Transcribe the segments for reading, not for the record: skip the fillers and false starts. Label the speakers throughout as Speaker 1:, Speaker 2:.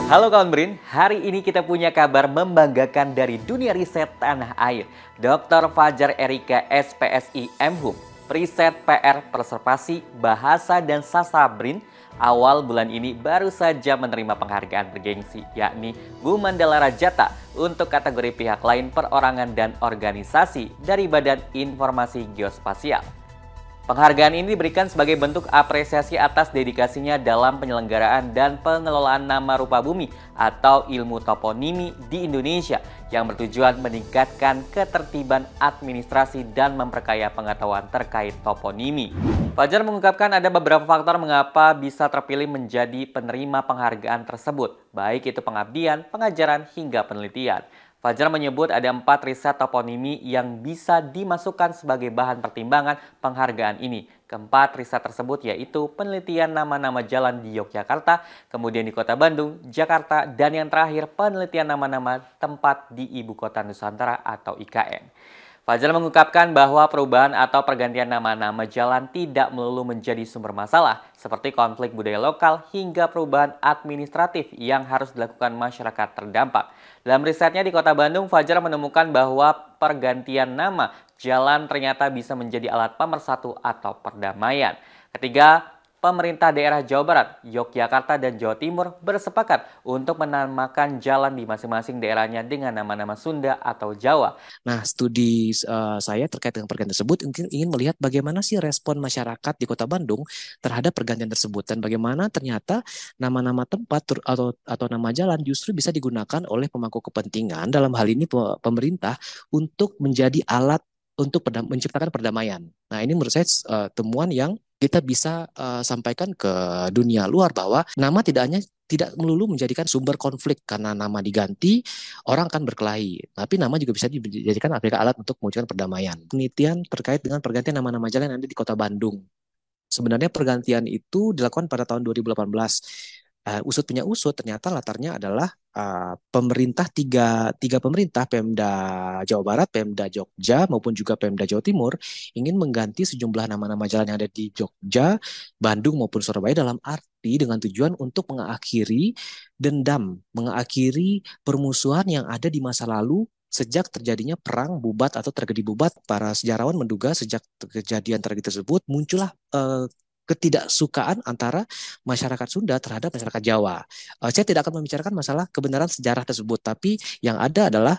Speaker 1: Halo kawan Brin, hari ini kita punya kabar membanggakan dari dunia riset tanah air. Dr. Fajar Erika SPSI MHum, Riset PR Preservasi Bahasa dan Sastra Brin, awal bulan ini baru saja menerima penghargaan bergengsi, yakni Bumandala Rajata untuk kategori pihak lain perorangan dan organisasi dari Badan Informasi Geospasial. Penghargaan ini diberikan sebagai bentuk apresiasi atas dedikasinya dalam penyelenggaraan dan pengelolaan nama rupa bumi atau ilmu toponimi di Indonesia yang bertujuan meningkatkan ketertiban administrasi dan memperkaya pengetahuan terkait toponimi. Fajar mengungkapkan ada beberapa faktor mengapa bisa terpilih menjadi penerima penghargaan tersebut, baik itu pengabdian, pengajaran, hingga penelitian. Fajar menyebut ada 4 riset toponimi yang bisa dimasukkan sebagai bahan pertimbangan penghargaan ini. Keempat riset tersebut yaitu penelitian nama-nama jalan di Yogyakarta, kemudian di Kota Bandung, Jakarta, dan yang terakhir penelitian nama-nama tempat di Ibu Kota Nusantara atau IKN. Fajar mengungkapkan bahwa perubahan atau pergantian nama-nama jalan tidak melulu menjadi sumber masalah, seperti konflik budaya lokal hingga perubahan administratif yang harus dilakukan masyarakat terdampak. Dalam risetnya di Kota Bandung, Fajar menemukan bahwa pergantian nama jalan ternyata bisa menjadi alat pemersatu atau perdamaian. Ketiga, pemerintah daerah Jawa Barat, Yogyakarta, dan Jawa Timur bersepakat untuk menamakan jalan di masing-masing daerahnya dengan nama-nama Sunda atau Jawa.
Speaker 2: Nah, studi saya terkait dengan pergantian tersebut ingin melihat bagaimana sih respon masyarakat di Kota Bandung terhadap pergantian tersebut dan bagaimana ternyata nama-nama tempat atau nama jalan justru bisa digunakan oleh pemangku kepentingan dalam hal ini pemerintah untuk menjadi alat untuk menciptakan perdamaian. Nah, ini menurut saya temuan yang kita bisa sampaikan ke dunia luar bahwa nama tidak melulu menjadikan sumber konflik karena nama diganti orang akan berkelahi, tapi nama juga bisa dijadikan sebagai alat untuk mewujudkan perdamaian. Penelitian terkait dengan pergantian nama-nama jalan yang ada di Kota Bandung. Sebenarnya pergantian itu dilakukan pada tahun 2018. Usut punya usut, ternyata latarnya adalah pemerintah tiga pemerintah, Pemda Jawa Barat, Pemda Jogja, maupun juga Pemda Jawa Timur ingin mengganti sejumlah nama-nama jalan yang ada di Jogja, Bandung, maupun Surabaya dalam arti dengan tujuan untuk mengakhiri dendam, mengakhiri permusuhan yang ada di masa lalu sejak terjadinya perang Bubat atau tragedi Bubat. Para sejarawan menduga sejak kejadian tragedi tersebut muncullah ketidaksukaan antara masyarakat Sunda terhadap masyarakat Jawa. Saya tidak akan membicarakan masalah kebenaran sejarah tersebut, tapi yang ada adalah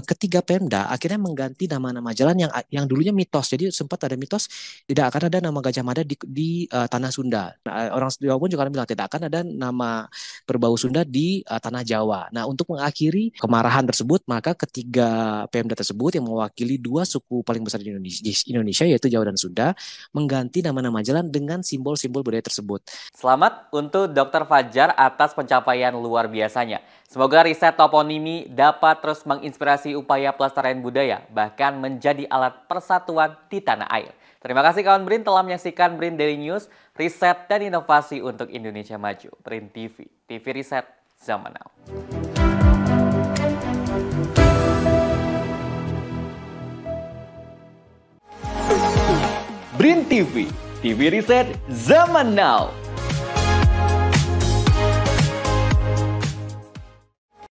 Speaker 2: ketiga Pemda akhirnya mengganti nama-nama jalan yang dulunya mitos. Jadi sempat ada mitos tidak akan ada nama Gajah Mada di tanah Sunda. Nah, orang Jawa pun juga bilang tidak akan ada nama berbau Sunda di tanah Jawa. Nah, untuk mengakhiri kemarahan tersebut, maka ketiga Pemda tersebut yang mewakili 2 suku paling besar di Indonesia yaitu Jawa dan Sunda mengganti nama-nama jalan dengan simbol-simbol budaya tersebut.
Speaker 1: Selamat untuk Dr. Fajar atas pencapaian luar biasanya. Semoga riset toponimi dapat terus menginspirasi upaya pelestarian budaya, bahkan menjadi alat persatuan di tanah air. Terima kasih kawan Brin telah menyaksikan Brin Daily News, riset dan inovasi untuk Indonesia Maju. Brin TV, TV Riset Zaman Now. Brin TV, TV Riset Zaman Now.